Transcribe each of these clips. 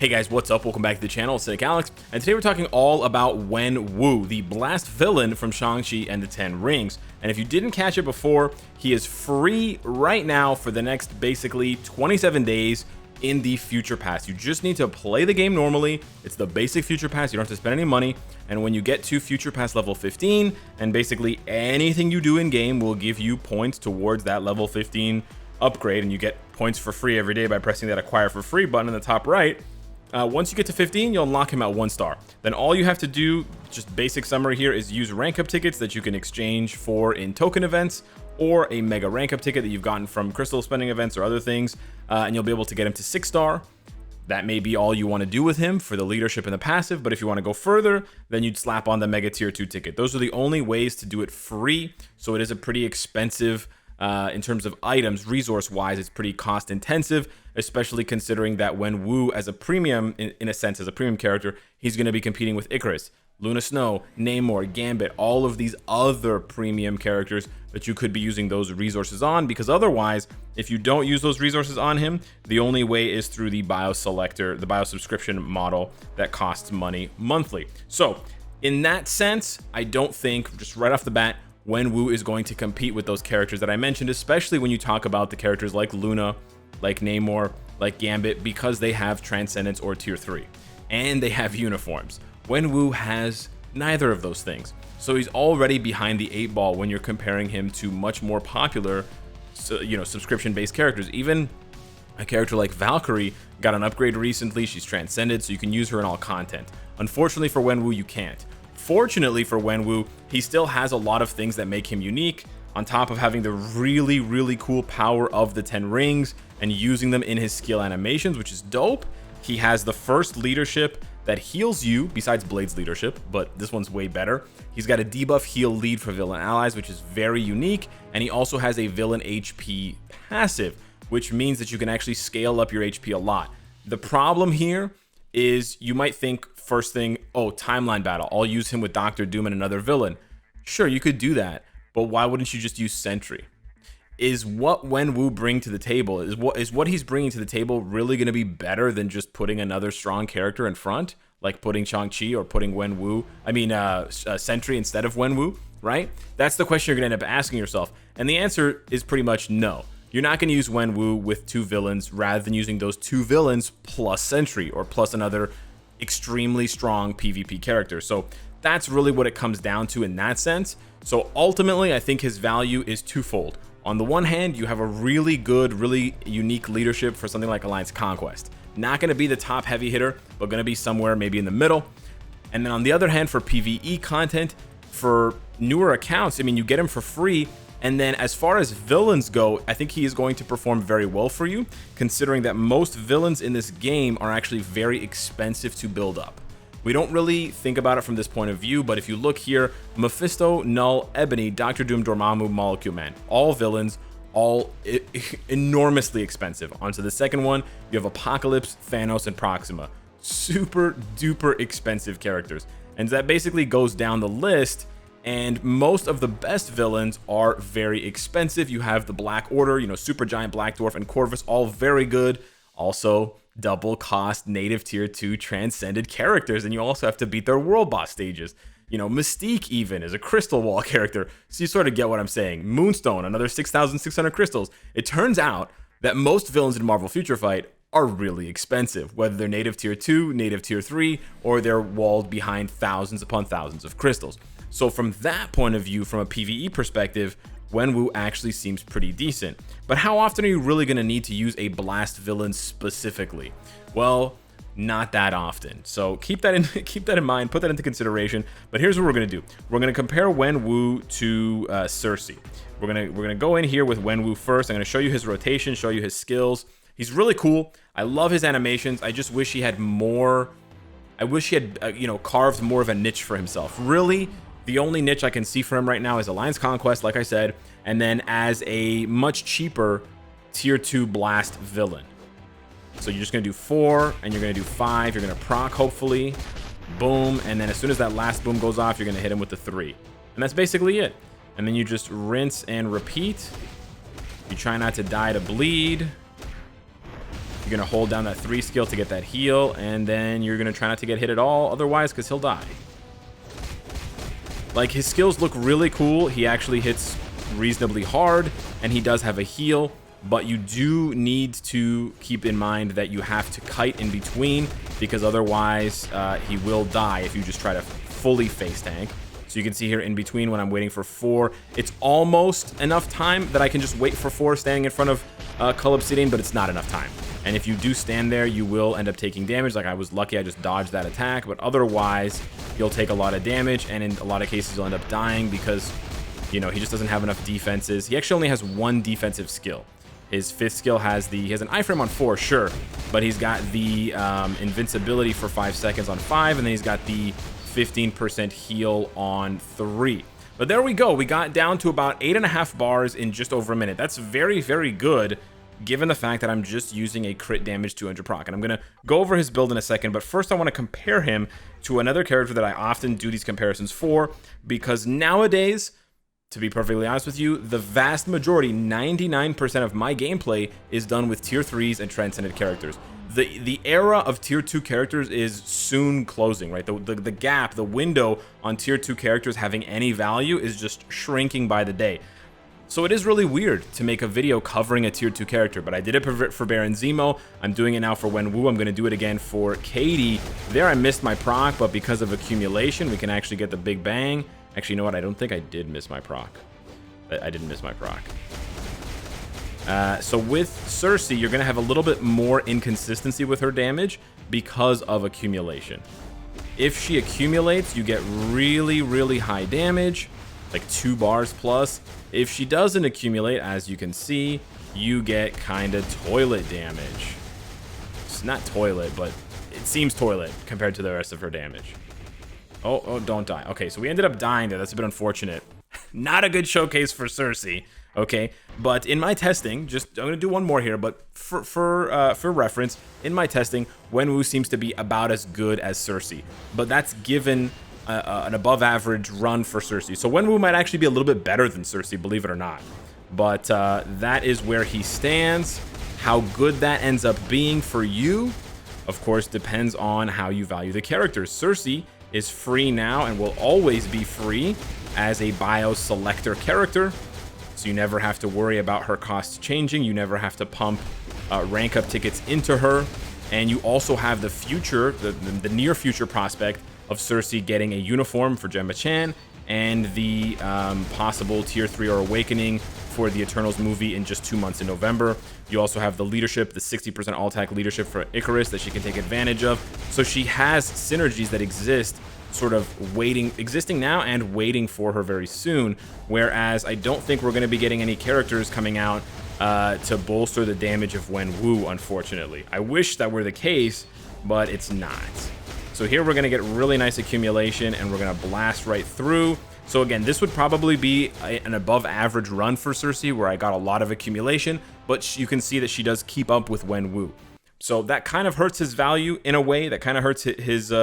Hey guys, what's up? Welcome back to the channel, Cynicalex, and today we're talking all about WENWU, the blast villain from Shang-Chi and the Ten Rings. And if you didn't catch it before, he is free right now for the next basically 27 days in the Future Pass. You just need to play the game normally. It's the basic Future Pass. You don't have to spend any money. And when you get to Future Pass level 15, and basically anything you do in game will give you points towards that level 15 upgrade, and you get points for free every day by pressing that acquire for free button in the top right. Once you get to 15, you'll unlock him at 1 star. Then all you have to do, just basic summary here, is use rank up tickets that you can exchange for in token events, or a mega rank up ticket that you've gotten from crystal spending events or other things, and you'll be able to get him to 6 star. That may be all you want to do with him for the leadership and the passive, but if you want to go further, then you'd slap on the mega tier 2 ticket. Those are the only ways to do it free, so it is a pretty expensive in terms of items, resource-wise. It's pretty cost-intensive, especially considering that WENWU, as a premium, in a sense, as a premium character, he's going to be competing with Icarus, Luna Snow, Namor, Gambit, all of these other premium characters that you could be using those resources on, because otherwise, if you don't use those resources on him, the only way is through the bio selector, the bio subscription model that costs money monthly. So, in that sense, I don't think, just right off the bat, WENWU is going to compete with those characters that I mentioned, especially when you talk about the characters like Luna, like Namor, like Gambit, because they have Transcendence or Tier 3, and they have uniforms. WENWU has neither of those things, so he's already behind the 8 ball when you're comparing him to much more popular, subscription-based characters. Even a character like Valkyrie got an upgrade recently. She's Transcended, so you can use her in all content. Unfortunately for WENWU, you can't. Fortunately for WENWU, he still has a lot of things that make him unique, on top of having the really cool power of the 10 rings and using them in his skill animations, which is dope. He has the first leadership that heals you, besides Blade's leadership, but this one's way better. He's got a debuff heal lead for villain allies, which is very unique, and he also has a villain HP passive, which means that you can actually scale up your HP a lot. The problem here is you might think first thing, oh, timeline battle, I'll use him with Doctor Doom and another villain. Sure, you could do that, but why wouldn't you just use Sentry? Is what WENWU bring to the table, is what he's bringing to the table really going to be better than just putting another strong character in front, like putting Shang-Chi or putting Sentry instead of WENWU, right? That's the question you're going to end up asking yourself, and the answer is pretty much no. You're not going to use WENWU with 2 villains rather than using those 2 villains plus Sentry or plus another extremely strong PvP character. So that's really what it comes down to in that sense. So ultimately, I think his value is twofold. On the one hand, you have a really good, really unique leadership for something like Alliance Conquest. Not going to be the top heavy hitter, but going to be somewhere maybe in the middle. And then on the other hand, for PvE content, for newer accounts, I mean, you get him for free. And then as far as villains go, I think he is going to perform very well for you, considering that most villains in this game are actually very expensive to build up. We don't really think about it from this point of view, but if you look here, Mephisto, Null, Ebony, Doctor Doom, Dormammu, Molecule Man, all villains, all enormously expensive. Onto the second one, you have Apocalypse, Thanos, and Proxima. Super duper expensive characters. And that basically goes down the list. And most of the best villains are very expensive. You have the Black Order, Supergiant, Black Dwarf, and Corvus, all very good. Also, double cost native tier 2 transcended characters, and you also have to beat their world boss stages. Mystique even is a crystal wall character, so you sort of get what I'm saying. Moonstone, another 6,600 crystals. It turns out that most villains in Marvel Future Fight are really expensive, whether they're native tier 2, native tier 3, or they're walled behind thousands upon thousands of crystals. So from that point of view, from a PvE perspective, WENWU actually seems pretty decent. But how often are you really going to need to use a blast villain specifically? Well, not that often. So keep that in mind, put that into consideration. But here's what we're going to do. We're going to compare WENWU to Cersei. We're going to go in here with WENWU first. I'm going to show you his rotation, show you his skills. He's really cool. I love his animations. I just wish he had more. I wish he had carved more of a niche for himself. Really, the only niche I can see for him right now is Alliance Conquest, like I said, and then as a much cheaper tier 2 blast villain. So you're just going to do 4, and you're going to do 5. You're going to proc, hopefully. Boom. And then as soon as that last boom goes off, you're going to hit him with the 3. And that's basically it. And then you just rinse and repeat. You try not to die to bleed. You're going to hold down that 3 skill to get that heal, and then you're going to try not to get hit at all otherwise, because he'll die. Like, his skills look really cool. He actually hits reasonably hard, and he does have a heal, but you do need to keep in mind that you have to kite in between, because otherwise he will die if you just try to fully face tank. So you can see here in between when I'm waiting for 4, it's almost enough time that I can just wait for 4 standing in front of Cull Obsidian, but it's not enough time. And if you do stand there, you will end up taking damage. Like, I was lucky, I just dodged that attack, but otherwise you'll take a lot of damage, and in a lot of cases you'll end up dying because, you know, he just doesn't have enough defenses. He actually only has 1 defensive skill. His 5th skill he has an iframe on 4, sure, but he's got the invincibility for 5 seconds on 5, and then he's got the 15% heal on 3. But there we go. We got down to about 8.5 bars in just over a minute. That's very, very good, given the fact that I'm just using a crit damage 200 proc. And I'm going to go over his build in a second, but first I want to compare him to another character that I often do these comparisons for, because nowadays, to be perfectly honest with you, the vast majority, 99% of my gameplay is done with tier 3s and transcended characters. The era of tier 2 characters is soon closing, right? The gap, the window on tier 2 characters having any value is just shrinking by the day. So it is really weird to make a video covering a tier 2 character, but I did it for Baron Zemo. I'm doing it now for WENWU. I'm going to do it again for Katie. There I missed my proc, but because of accumulation, we can actually get the big bang. Actually, you know what? I don't think I did miss my proc. I didn't miss my proc. So with Cersei, you're going to have a little bit more inconsistency with her damage because of accumulation. If she accumulates, you get really, really high damage, like 2 bars plus. If she doesn't accumulate, as you can see, you get kind of toilet damage. It's not toilet, but it seems toilet compared to the rest of her damage. Oh, don't die. Okay, so we ended up dying there. That's a bit unfortunate. Not a good showcase for Cersei. Okay, but in my testing, I'm gonna do one more here, but for reference, in my testing, WENWU seems to be about as good as Cersei, but that's given an above average run for Cersei. So WENWU might actually be a little bit better than Cersei, believe it or not. But that is where he stands. How good that ends up being for you, of course, depends on how you value the characters. Cersei is free now and will always be free as a bio selector character. So you never have to worry about her costs changing. You never have to pump rank up tickets into her. And you also have the future, the near future prospect of Cersei getting a uniform for Gemma Chan and the possible tier 3 or awakening for the Eternals movie in just 2 months in November. You also have the leadership, the 60% all-attack leadership for Icarus that she can take advantage of. So she has synergies that exist sort of existing now and waiting for her very soon, whereas I don't think we're going to be getting any characters coming out to bolster the damage of WENWU, unfortunately. I wish that were the case, but it's not. So here we're going to get really nice accumulation, and we're going to blast right through. So again, this would probably be an above average run for Cersei, where I got a lot of accumulation, but you can see that she does keep up with WENWU. So that kind of hurts his value in a way. That kind of hurts his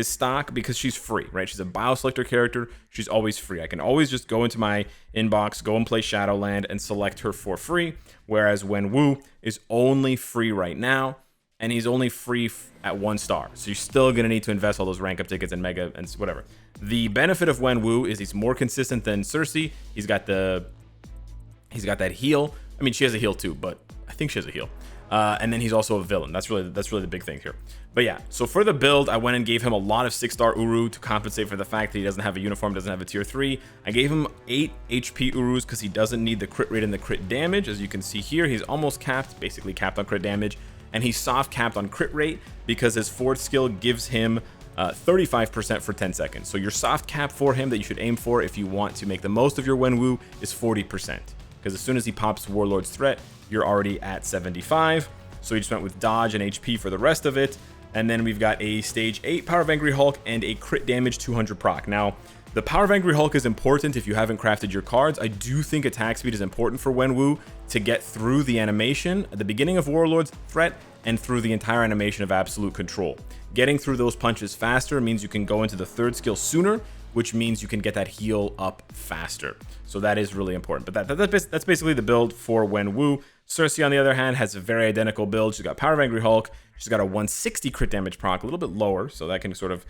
stock because she's free, right? She's a bioselector character. She's always free. I can always just go into my inbox, go and play Shadowland, and select her for free. Whereas WENWU is only free right now, and he's only free at 1 star. So you're still gonna need to invest all those rank up tickets and mega and whatever. The benefit of WENWU is he's more consistent than Cersei. He's got that heal. I mean, she has a heal too, but I think she has a heal. And then he's also a villain. That's really the big thing here. But yeah, so for the build, I went and gave him a lot of 6-star Uru to compensate for the fact that he doesn't have a uniform, doesn't have a tier 3. I gave him 8 HP Urus because he doesn't need the crit rate and the crit damage. As you can see here, he's almost capped, basically capped on crit damage, and he's soft capped on crit rate because his 4th skill gives him 35% for 10 seconds. So your soft cap for him that you should aim for if you want to make the most of your WENWU is 40%. Because as soon as he pops Warlord's Threat, you're already at 75. So we just went with dodge and HP for the rest of it. And then we've got a stage 8 Power of Angry Hulk and a crit damage 200 proc. Now, the Power of Angry Hulk is important if you haven't crafted your cards. I do think attack speed is important for WENWU to get through the animation at the beginning of Warlord's Threat and through the entire animation of Absolute Control. Getting through those punches faster means you can go into the 3rd skill sooner, which means you can get that heal up faster. So that is really important. But that's basically the build for WENWU. Cersei, on the other hand, has a very identical build. She's got Power of Angry Hulk. She's got a 160 crit damage proc, a little bit lower, so that can sort of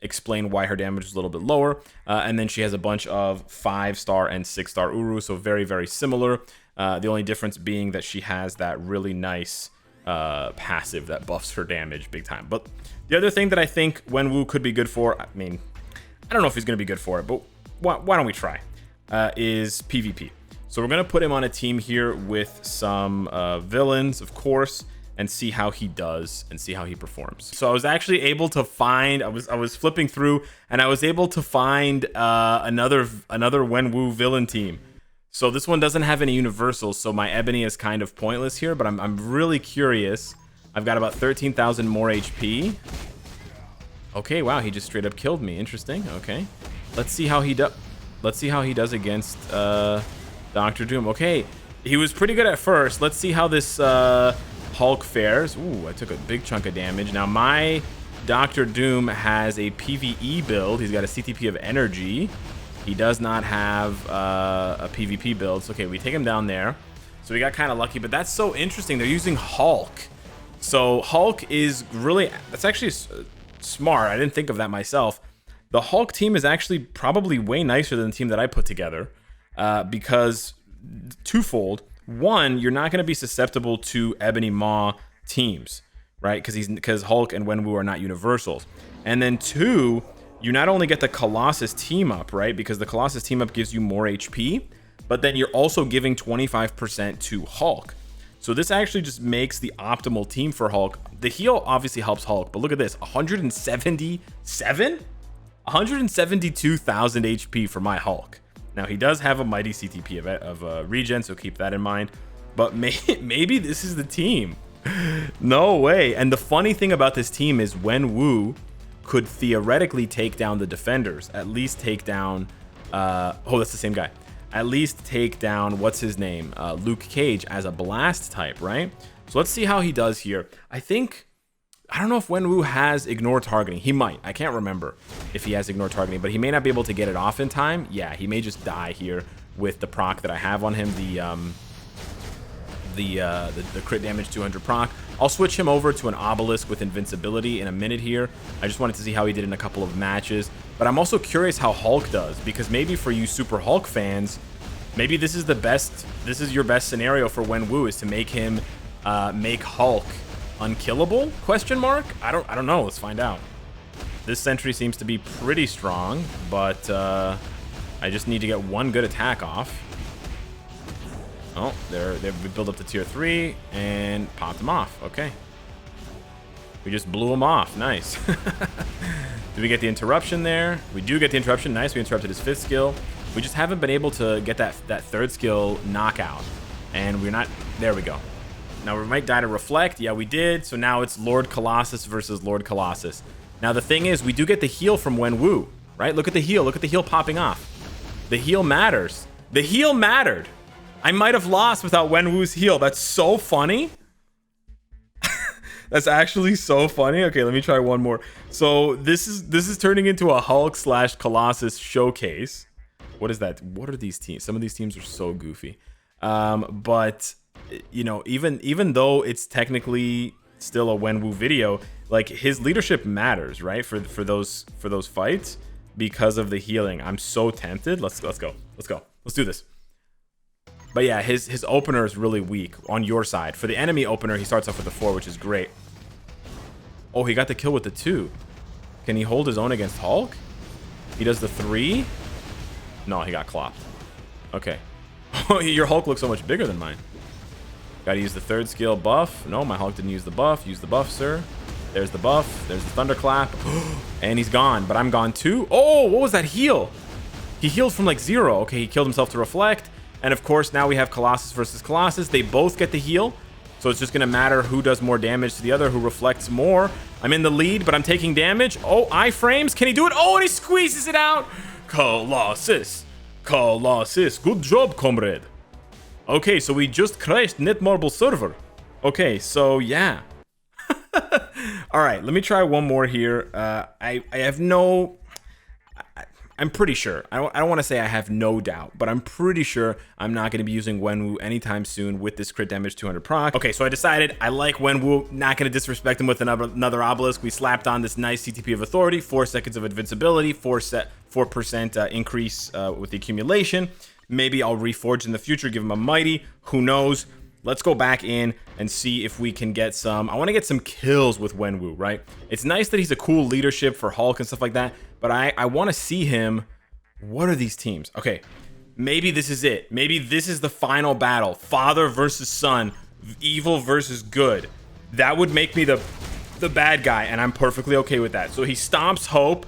explain why her damage is a little bit lower. And then she has a bunch of 5-star and 6-star Uru, so very, very similar. The only difference being that she has that really nice passive that buffs her damage big time. But the other thing that I think WENWU could be good for, I mean, I don't know if he's going to be good for it, but why don't we try, is PvP. So we're going to put him on a team here with some villains, of course, and see how he does and see how he performs. So I was actually able to find, I was flipping through, and I was able to find another WENWU villain team. So this one doesn't have any universals, so my Ebony is kind of pointless here, but I'm really curious. I've got about 13,000 more HP. Okay, wow, he just straight up killed me. Interesting. Okay, let's see how he does. Let's see how he does against Dr. Doom. Okay, he was pretty good at first. Let's see how this Hulk fares. Ooh, I took a big chunk of damage. Now my Dr. Doom has a PvE build. He's got a CTP of energy. He does not have a PvP build. So, okay, we take him down there. So we got kind of lucky, but that's so interesting. They're using Hulk. So Hulk is really, that's actually smart. I didn't think of that myself. The Hulk team is actually probably way nicer than the team that I put together because twofold. One, you're not going to be susceptible to Ebony Maw teams, right? Because Hulk and WENWU are not universals. And then two, you not only get the Colossus team up, right? Because the Colossus team up gives you more HP, but then you're also giving 25% to Hulk. So this actually just makes the optimal team for Hulk. The heal obviously helps Hulk, but look at this, 172,000 HP for my Hulk. Now he does have a mighty CTP of regen, so keep that in mind. But maybe this is the team. No way. And the funny thing about this team is WENWU could theoretically take down the defenders, at least take down oh, that's the same guy, at least take down, what's his name, Luke Cage as a blast type, right? So let's see how he does here. I don't know if WENWU has ignore targeting. He might. I can't remember if he has ignore targeting, but he may not be able to get it off in time. Yeah, he may just die here with the proc that I have on him, the crit damage 200 proc. I'll switch him over to an obelisk with invincibility in a minute here. I just wanted to see how he did in a couple of matches, but I'm also curious how Hulk does, because maybe for you Super Hulk fans, maybe this is your best scenario for WENWU, is to make him make Hulk unkillable, question mark. I don't know. Let's find out. This sentry seems to be pretty strong, but I just need to get one good attack off. Oh, we build up to tier 3 and popped him off. Okay, we just blew him off. Nice. Did we get the interruption there? We do get the interruption. Nice. We interrupted his 5th skill. We just haven't been able to get that 3rd skill knockout, and we're not. There we go. Now we might die to reflect. Yeah, we did. So now it's Lord Colossus versus Lord Colossus. Now the thing is, we do get the heal from WENWU, right? Look at the heal. Look at the heal popping off. The heal matters. The heal mattered. I might have lost without WENWU's heal. That's so funny. That's actually so funny. Okay, let me try one more. So this is turning into a Hulk / Colossus showcase. What is that? What are these teams? Some of these teams are so goofy. But you know, even though it's technically still a WENWU video, like his leadership matters, right? For those fights because of the healing. I'm so tempted. Let's go. Let's do this. But yeah, his opener is really weak on your side. For the enemy opener, he starts off with a 4, which is great. Oh, he got the kill with the 2. Can he hold his own against Hulk? He does the 3. No, he got clopped. Okay. Your Hulk looks so much bigger than mine. Gotta use the 3rd skill buff. No, my Hulk didn't use the buff. Use the buff, sir. There's the buff. There's the thunderclap. And he's gone, but I'm gone too. Oh, what was that heal? He healed from like 0. Okay, he killed himself to reflect. And of course, now we have Colossus versus Colossus. They both get the heal. So it's just going to matter who does more damage to the other, who reflects more. I'm in the lead, but I'm taking damage. Oh, iframes. Can he do it? Oh, and he squeezes it out. Colossus. Colossus. Good job, comrade. Okay, so we just crashed Netmarble server. Okay, so yeah. All right, let me try one more here. I have no... I'm pretty sure. I don't want to say I have no doubt, but I'm pretty sure I'm not going to be using Wenwu anytime soon with this crit damage 200 proc. Okay, so I decided I like Wenwu. Not going to disrespect him with another obelisk. We slapped on this nice CTP of authority, 4 seconds of invincibility, 4% increase with the accumulation. Maybe I'll reforge in the future, give him a mighty. Who knows? Let's go back in and see if we can get some. I want to get some kills with Wenwu, right? It's nice that he's a cool leadership for Hulk and stuff like that, but I want to see him. What are these teams? Okay, maybe this is it. Maybe this is the final battle. Father versus son, evil versus good. That would make me the bad guy, and I'm perfectly okay with that. So he stomps Hope.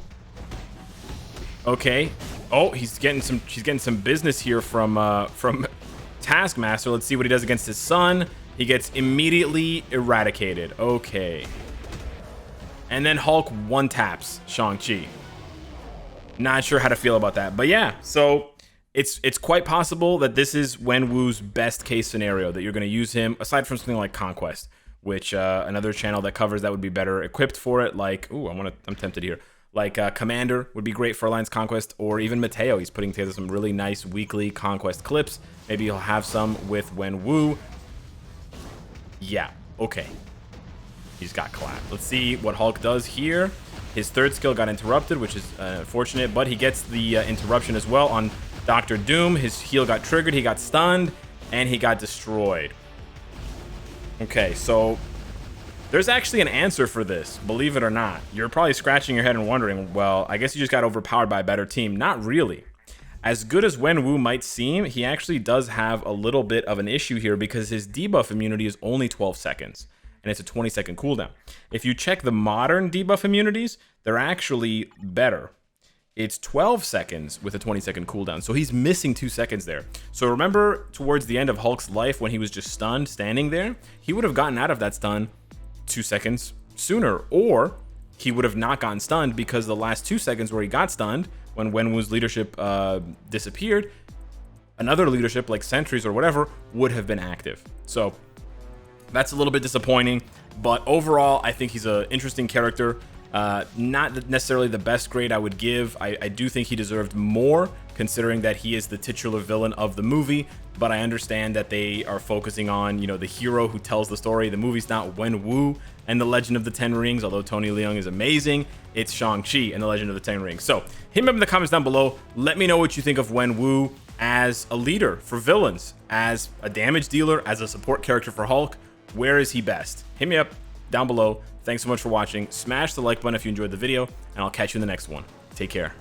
Okay. Oh, she's getting some business here from Taskmaster. Let's see what he does against his son. He gets immediately eradicated. Okay. And then Hulk one taps Shang-Chi. Not sure how to feel about that. But yeah, so it's quite possible that this is Wenwu's best case scenario, that you're going to use him, aside from something like Conquest, which another channel that covers that would be better equipped for it. Like, ooh, I'm tempted here. Like Commander would be great for Alliance Conquest, or even Mateo. He's putting together some really nice weekly Conquest clips. Maybe he'll have some with Wenwu. Yeah, okay. He's got clapped. Let's see what Hulk does here. His third skill got interrupted, which is unfortunate, but he gets the interruption as well on Dr. Doom. His heal got triggered, he got stunned, and he got destroyed. Okay, so there's actually an answer for this, believe it or not. You're probably scratching your head and wondering, well, I guess you just got overpowered by a better team. Not really. As good as Wenwu might seem, he actually does have a little bit of an issue here because his debuff immunity is only 12 seconds. And it's a 20-second cooldown. If you check the modern debuff immunities, they're actually better. It's 12 seconds with a 20-second cooldown, so he's missing 2 seconds there. So remember towards the end of Hulk's life when he was just stunned, standing there? He would have gotten out of that stun 2 seconds sooner, or he would have not gotten stunned because the last 2 seconds where he got stunned, when Wenwu's leadership disappeared, another leadership like Sentries or whatever would have been active. So that's a little bit disappointing, but overall, I think he's an interesting character. Not necessarily the best grade I would give. I do think he deserved more, considering that he is the titular villain of the movie, but I understand that they are focusing on, you know, the hero who tells the story. The movie's not Wenwu and the Legend of the Ten Rings, although Tony Leung is amazing. It's Shang-Chi and the Legend of the Ten Rings. So hit me up in the comments down below. Let me know what you think of Wenwu as a leader for villains, as a damage dealer, as a support character for Hulk. Where is he best? Hit me up down below. Thanks so much for watching. Smash the like button if you enjoyed the video, and I'll catch you in the next one. Take care.